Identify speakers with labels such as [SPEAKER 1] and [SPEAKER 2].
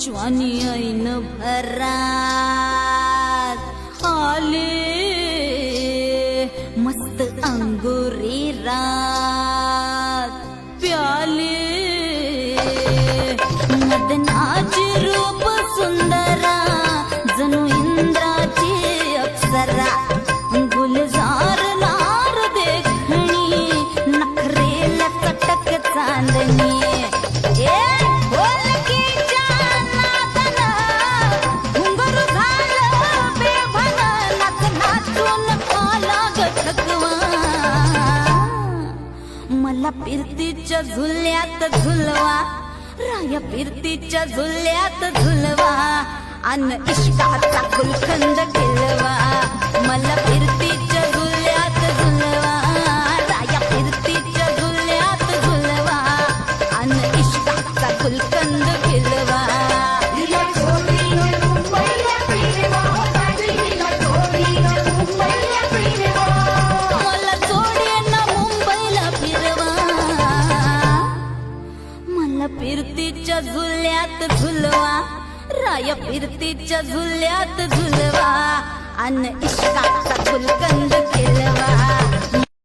[SPEAKER 1] पंचवानी ऐन भरात आले मस्त अंगुरी रात प्याले मदनाची रूप सुंदरा जणू इंद्राची अप्सरा गुलजार लार देखणी नखरेला चटक चांदणी मला फिरतीच्या झुल्यात झुलवा राया फिरतीच्या झुल्यात झुलवा अन इश्काचा गुलखंद केलवा मला फिरतीच्या झुल्यात झुलवा राया फिरतीच्या झुल्यात झुलवा अन इश्काचा गुलखंद केलवा फिरतीच्या झुल्यात झुलवा राया फिरतीच्या झुल्यात झुलवा अन इश्काचा गुलकंद केलवा